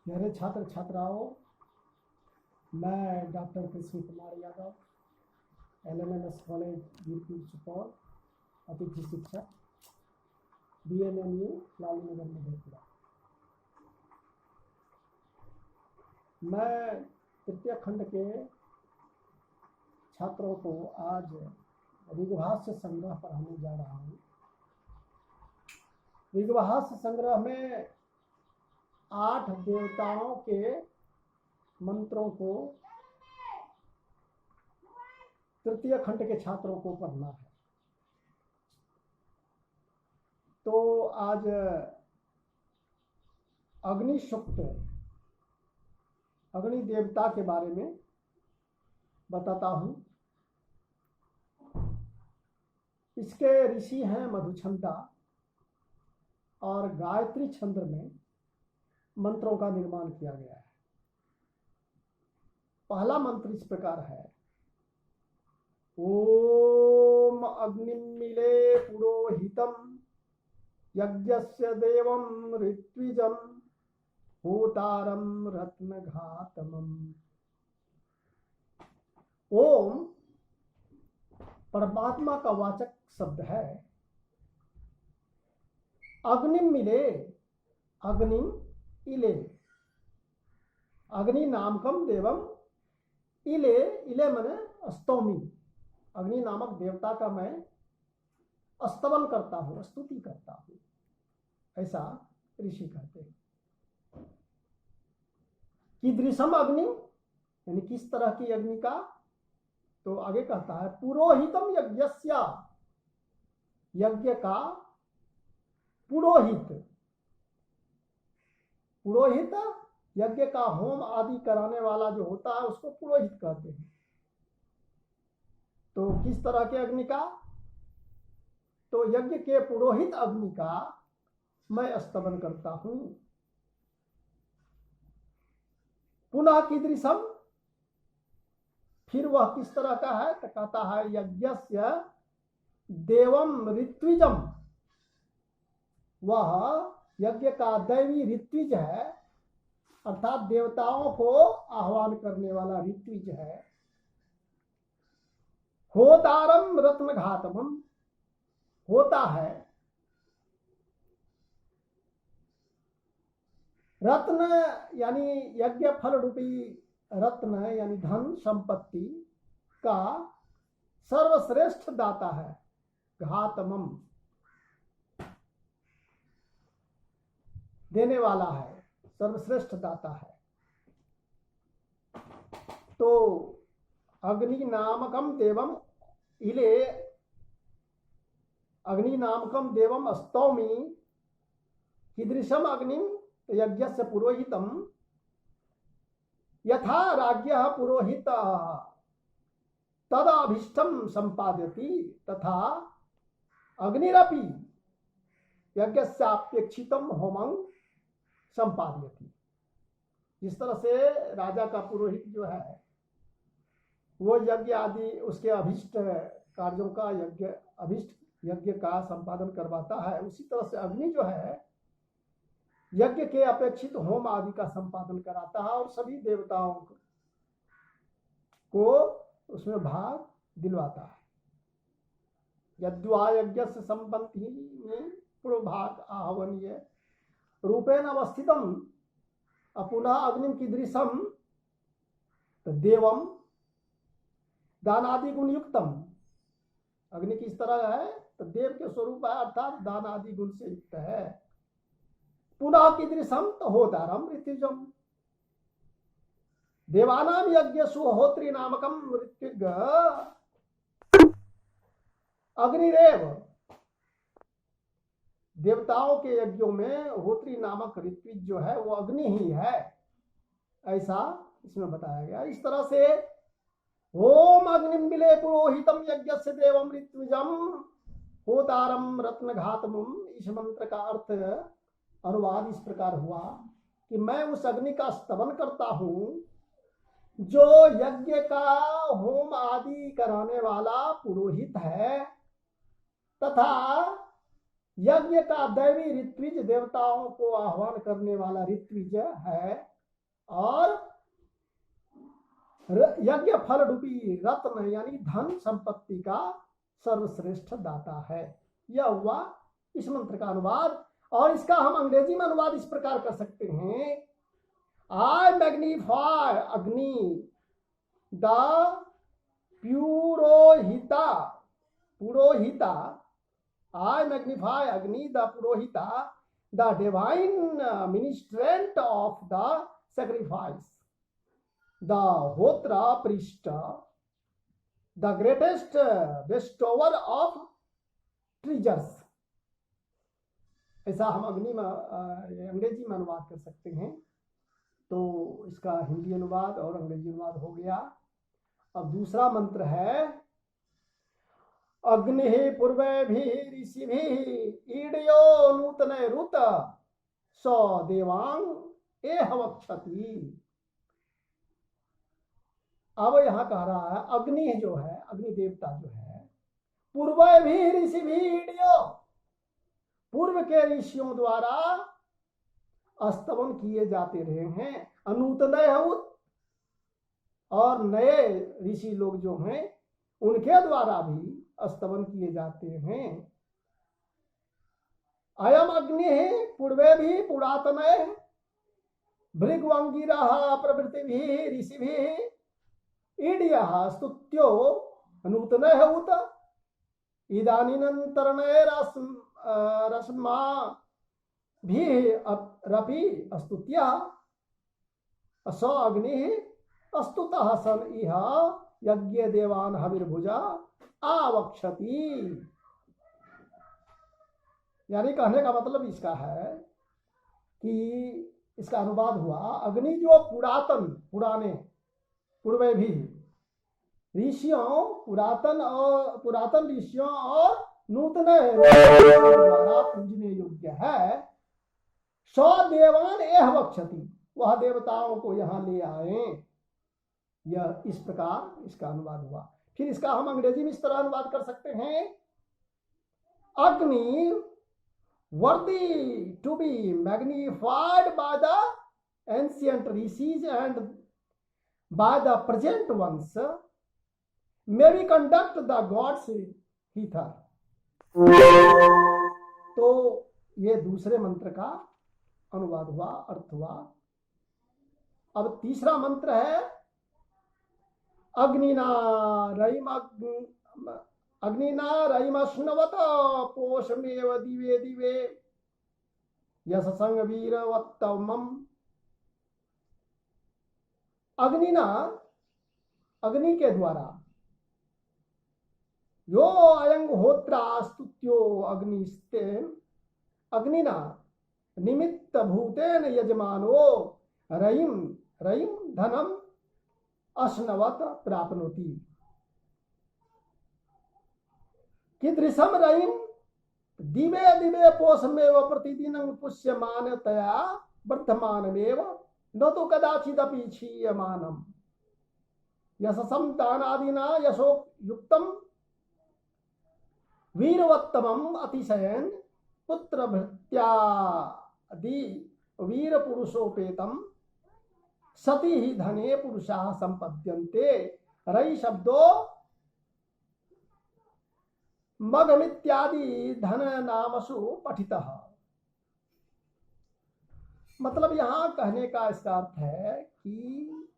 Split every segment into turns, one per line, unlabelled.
प्यारे छात्र छात्राओं, मैं doctor Krishna Kumar Yadav LMNS college Virpur Supaul अतिथि शिक्षक BNMU लालू नगर मधेपुरा। मैं तृतीय खंड के छात्रों को आज ऋग्भाष्य संग्रह पढ़ाने जा रहा हूँ। ऋग्भाष्य संग्रह में 8 देवताओं के मंत्रों को तृतीय खंड के छात्रों को पढ़ना है। तो आज अग्नि सूक्त, अग्नि देवता के बारे में बताता हूँ। इसके ऋषि हैं मधुछंदा और गायत्री छंद में मंत्रों का निर्माण किया गया है। पहला मंत्र इस प्रकार है, ओम अग्निमीले पुरोहितम यज्ञस्य देवं ऋत्विजं होतारं रत्नघातमम्। ओम परमात्मा का वाचक शब्द है। अग्निम मिले, अग्निम इले, अग्नि नामकम देवम इले, इले मने स्तौमी, अग्नि नामक देवता का मैं स्तवन करता हूँ, स्तुति करता हूँ, ऐसा ऋषि कहते हैं। कीदृशम अग्नि, यानी किस तरह की अग्नि का, तो आगे कहता है पुरोहितम यज्ञस्य, यज्ञ का पुरोहित, पुरोहित यज्ञ का होम आदि कराने वाला जो होता है उसको पुरोहित कहते हैं। तो किस तरह के अग्नि का, तो यज्ञ के पुरोहित अग्नि का मैं स्तवन करता हूं। पुनः कीदृशम, फिर वह किस तरह का है, तो कहता है यज्ञस्य देवम ऋत्विजम, वह यज्ञ का दैवी ऋत्विज है, अर्थात देवताओं को आह्वान करने वाला ऋत्विज है। होतारम रत्नघातमम, होता है रत्न, यानी यज्ञ फल रूपी रत्न यानी धन संपत्ति का सर्वश्रेष्ठ दाता है। घातमम देने वाला है, सर्वश्रेष्ठ दाता है। तो अग्नि नामकम देवम इले, अग्नि नामकम देवम स्तौमी, कीदृशम अग्निम यज्ञस्य पुरोहितम यथा राज्ञः पुरोहितः तदाभीष्टं संपादयति तथा अग्निरपि यज्ञस्यापेक्षितं होमं संपादयति। जिस तरह से राजा का पुरोहित जो है वो यज्ञ आदि उसके अभिष्ट कार्यों का, अभिष्ट यज्ञ का संपादन करवाता है, उसी तरह से अग्नि जो है यज्ञ के अपेक्षित होम आदि का संपादन कराता है और सभी देवताओं को उसमें भाग दिलवाता है। यद्वा यज्ञ से संपत्ति में पुरोभाग आहवनीय रूपेण अवस्थितम अपुनः अग्निम कीदृशम, तो देवम दानादि गुण युक्तम, अग्नि किस तरह है, तो देव के स्वरूप है, अर्थात दान आदि गुण से युक्त है। पुनः कीदृशम, तो होतारम ऋत्विजम, देवानाम यज्ञ सुहोत्री नामकम ऋत्विज अग्निरेव, देवताओं के यज्ञों में होत्री नामक ऋत्विज जो है वो अग्नि ही है, ऐसा इसमें बताया गया। इस तरह से ओम अग्निम मिले पुरोहितम यज्ञस्य देवम ऋत्विजम होतारम रत्नघातमम, इस मंत्र का अर्थ अनुवाद इस प्रकार हुआ कि मैं उस अग्नि का स्तवन करता हूं जो यज्ञ का होम आदि कराने वाला पुरोहित है तथा यज्ञ का दैवी ऋत्विज, देवताओं को आह्वान करने वाला ऋत्विज है। और यज्ञ फल रूपी रत्न यानी धन संपत्ति का सर्वश्रेष्ठ दाता है। यह हुआ इस मंत्र का अनुवाद। और इसका हम अंग्रेजी में अनुवाद इस प्रकार कर सकते हैं, I magnify Agni the purohita, purohita, I magnify Agni the purohita, the divine ministrant of the sacrifice, the hotra priest, the greatest bestower of treasures। ऐसा हम अग्नि में अंग्रेजी में अनुवाद कर सकते हैं। तो इसका हिंदी अनुवाद और अंग्रेजी अनुवाद हो गया। अब दूसरा मंत्र है, अग्नि पूर्वैभिः ऋषिभिः ईडयो नूतने रुत स देवांग एहवक्षति। अब यहां कह रहा है अग्नि जो है, अग्नि देवता जो है, पूर्वैभिः ऋषिभिः, पूर्व के ऋषियों द्वारा स्तवन किए जाते रहे हैं, अनूतनय, और नए ऋषि लोग जो हैं उनके द्वारा भी स्तवन किए जाते हैं। अयम अग्नि पूर्वे भी पुरातनय भृग्वंगिरः प्रभृतिभिः ऋषिभिः ईड्यः स्तुत्यो नूतनः उत इदानीन्तरणय रश्मा भी रपि स्तुत्या स अग्निः स्तुतः सन इह यज्ञ देवान हविर्भुजा आवक्षति। यानी कहने का मतलब इसका है कि इसका अनुवाद हुआ, अग्नि जो पुरातन, पुराने, पूर्वे भी ऋषियों, पुरातन ऋषियों और नूतन द्वारा पूजने योग्य है। सदेवान एह वक्षति, वह देवताओं को यहां ले आए। यह इस प्रकार इसका अनुवाद हुआ। फिर इसका हम अंग्रेजी में इस तरह अनुवाद कर सकते हैं, अग्नि worthy to be magnified by the ancient rishis and by the present ones may we conduct the gods hither। तो ये दूसरे मंत्र का अनुवाद हुआ, अर्थ हुआ। अब तीसरा मंत्र है, अग्निना रयिमश्नवत पोषमेव दिवे दिवे यशसंग वीरवत्तमम्। अग्निना, अग्नि के द्वारा, यो अयं होत्रा स्तुत्यो अग्निस्ते अग्निना निमित्त भूतेन यजमानो रयिम धनम अश्नवत प्राप्नोति। कीदृशम रयिम दिवे दिवे पोषमेव प्रतिदिनं पुष्यमानतया वर्धमानमेव न तो कदाचिदपि क्षीयमानम्। यशसं दानादिना यशो युक्तम वीरवत्तमम् अतिशयन् पुत्रभृत्यादि वीर पुरुषोपेतम सति ही धने पुरुषाः संपद्यन्ते। रयि शब्दो मगमित्यादि धन नामसु पठितः। मतलब यहां कहने का इसका अर्थ है कि,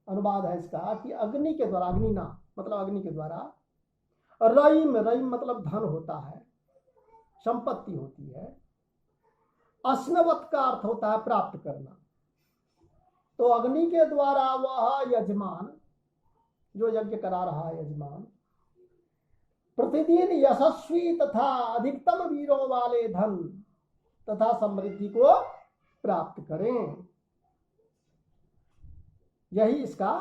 अनुवाद है इसका कि अग्नि के द्वारा, अग्निना मतलब अग्नि के द्वारा, रयिम, रयिम मतलब धन होता है, संपत्ति होती है। अश्नवत का अर्थ होता है प्राप्त करना। तो अग्नि के द्वारा वह यजमान, जो यज्ञ करा रहा है यजमान, प्रतिदिन यशस्वी तथा अधिकतम वीरों वाले धन तथा समृद्धि को प्राप्त करें। यही इसका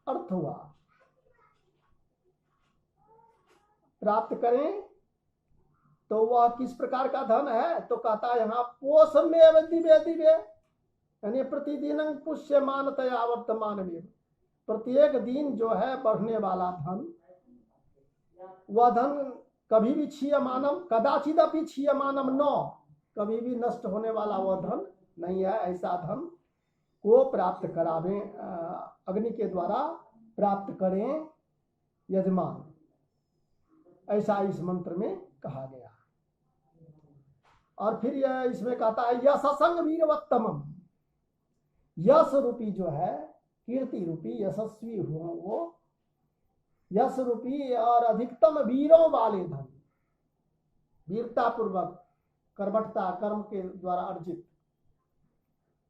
अर्थ हुआ, प्राप्त करें। तो वह किस प्रकार का धन है, तो कहता है यहां पोषमेव दिवे दिवे, यानी प्रतिदिन पुष्यमानतया वर्तमानमेव, प्रत्येक दिन जो है बढ़ने वाला धन, वह धन कभी भी क्षीयमानम कदाचिदपि क्षीयमानम न, कभी भी नष्ट होने वाला वह धन नहीं है। ऐसा धन को प्राप्त करावें, अग्नि के द्वारा प्राप्त करें यजमान, ऐसा इस मंत्र में कहा गया। और फिर यह इसमें कहता है यशसंग वीरवत्तमम, यश रूपी जो है, कीर्ति रूपी, यशस्वी हो वो, यश रूपी और अधिकतम वीरों वाले धन, वीरता पूर्वक कर्मठता कर्म के द्वारा अर्जित,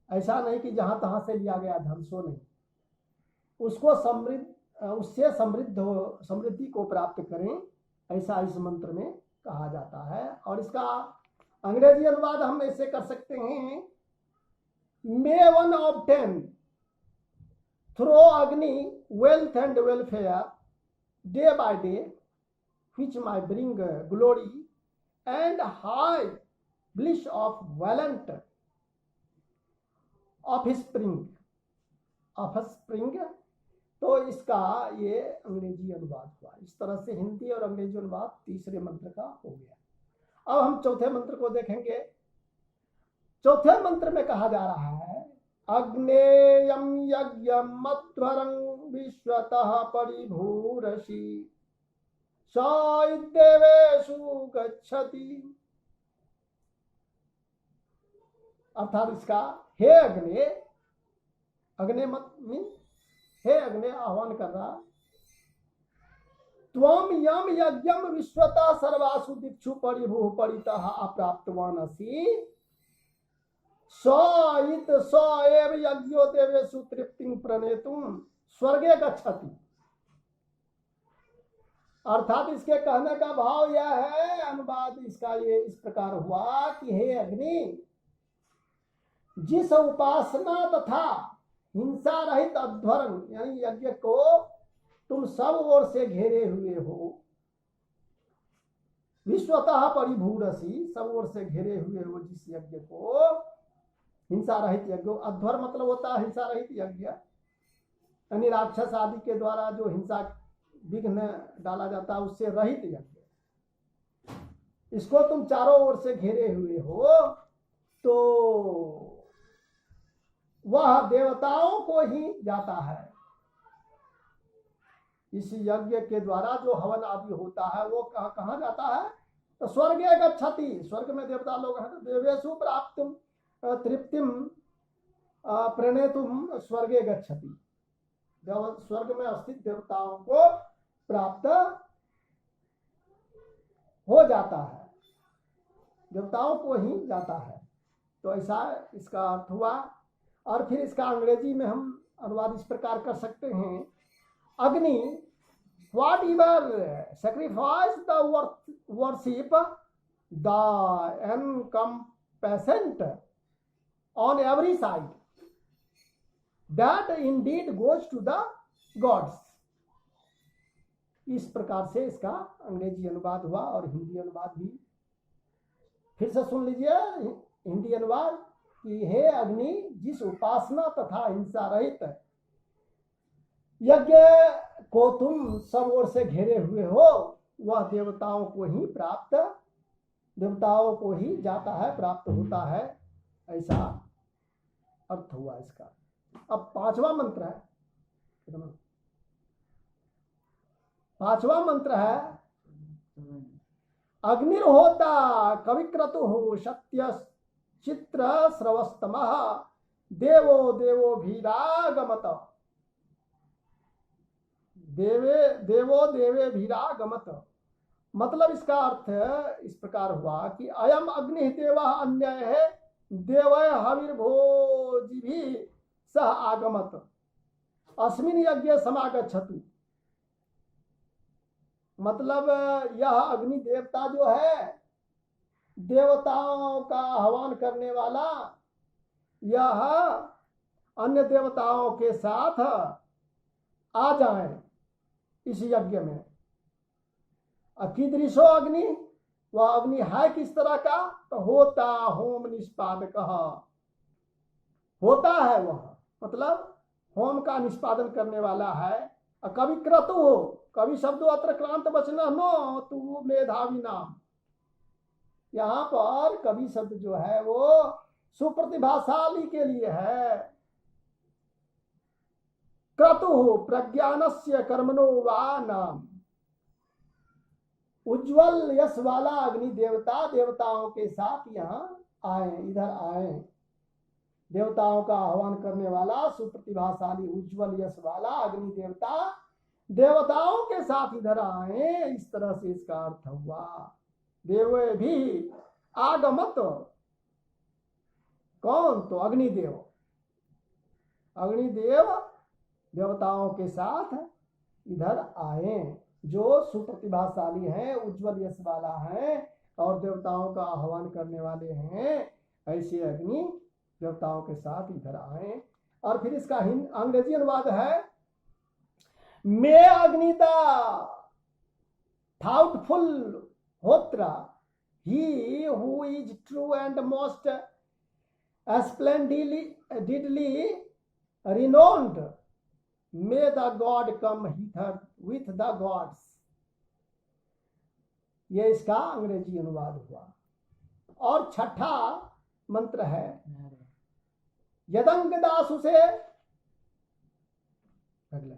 ऐसा नहीं कि जहां तहां से लिया गया धन, सो नहीं, उसको समृद्ध, उससे समृद्धि को प्राप्त करें, ऐसा इस मंत्र में कहा जाता है। और इसका अंग्रेजी अनुवाद हम ऐसे कर सकते हैं, मे वन ऑब्टेन थ्रू अग्नि wealth and welfare day by day which might bring glory and high bliss of valiant offspring। तो इसका ये अंग्रेजी अनुवाद हुआ। इस तरह से हिंदी और अंग्रेजी अनुवाद तीसरे मंत्र का हो गया। अब हम चौथे मंत्र को देखेंगे। चौथे मंत्र में कहा जा रहा है अग्नेयम यज्ञम मध्वरं विश्वतः परिभूरसि देवेषु गच्छति। अर्थात इसका हे अग्नि, अग्नि मत मीन हे अग्नि आह्वान कर रहा, त्वम यम यज्ञम विश्वता सर्वासु दिक्षु परिभू परितः अप्राप्तवान असि स एव यज्ञो देवेषु तृप्तिं प्रणेतुम स्वर्गे गच्छति। अर्थात इसके कहने का भाव यह है, अनुवाद इसका ये इस प्रकार हुआ कि हे अग्नि, जिस उपासना तथा हिंसा रहित अध्वरन यानी यज्ञ को तुम सब ओर से घेरे हुए हो, विश्वतः परिभूरसि, सब ओर से घेरे हुए हो जिस यज्ञ को, हिंसा रहित यज्ञ, अध्वर मतलब होता है हिंसा रहित यज्ञ, यानी राक्षस आदि के द्वारा जो हिंसा विघ्न डाला जाता है उससे रहित यज्ञ, इसको तुम चारों ओर से घेरे हुए हो, तो वह देवताओं को ही जाता है। इस यज्ञ के द्वारा जो हवन आदि होता है वो कहाँ जाता है, तो स्वर्गे गच्छति, स्वर्ग में देवता लोग हैं, तो देवेषु प्राप्तुम तृप्तिम प्रणेतुम स्वर्गे गच्छति, स्वर्ग में स्थित देवताओं को प्राप्त हो जाता है, देवताओं को ही जाता है। तो ऐसा इसका अर्थ हुआ। और फिर इसका अंग्रेजी में हम अनुवाद इस प्रकार कर सकते हैं, अग्नि what ever sacrifice the worship the encompassant on every side, that indeed goes to the gods। इस प्रकार से इसका अंग्रेजी अनुवाद हुआ। और हिंदी अनुवाद भी फिर से सुन लीजिए। हिंदी अनुवाद कि हे अग्नि, जिस उपासना तथा हिंसा रहित यज्ञ को तुम सब ओर से घेरे हुए हो, वह देवताओं को ही प्राप्त, देवताओं को ही जाता है, प्राप्त होता है, ऐसा अर्थ हुआ इसका। अब पांचवा मंत्र है, पांचवा मंत्र है अग्निर्होता कविक्रतुः सत्य चित्र स्रवस्तमः देवो देवो भीरागमत, देवो देवे भीरागमत। मतलब इसका अर्थ इस प्रकार हुआ कि अयम अग्नि देव अन्यय है देवय हविर्भोजी भी सह आगमत अस्मिन यज्ञ समागच्छतु। मतलब यह अग्नि देवता जो है, देवताओं का आह्वान करने वाला, यह अन्य देवताओं के साथ आ जाए इस यज्ञ में। कीदृशो अग्नि, वह अग्नि है किस तरह का, तो होता होम निष्पादक, होता है वह, मतलब होम का निष्पादन करने वाला है। कवि क्रतु हो, कवि शब्द अत्र क्रांत वचन नो तू मेधावी नाम। यहाँ पर कवि शब्द जो है वो सुप्रतिभाशाली के लिए है, क्रतु प्रज्ञानस्य कर्मणो वा नाम। उज्जवल यश वाला अग्नि देवता देवताओं के साथ यहाँ आए, इधर आए। देवताओं का आह्वान करने वाला सुप्रतिभाशाली उज्जवल यश वाला अग्नि देवता देवताओं के साथ इधर आए, इस तरह से इसका अर्थ हुआ। देवे भी आगमत, कौन? तो अग्निदेव। अग्निदेव देवताओं के साथ इधर आए, जो सुप्रतिभाशाली हैं, उज्जवल यश वाला है और देवताओं का आह्वान करने वाले हैं। ऐसे अग्नि देवताओं के साथ इधर आए। और फिर इसका अंग्रेजी अनुवाद है, मे अग्निता थाउटफुल होत्रा, he who is true and most splendidly renowned, may the god come hither with the gods। ये इसका अंग्रेजी अनुवाद हुआ। और छठा मंत्र है, यदंग दासु से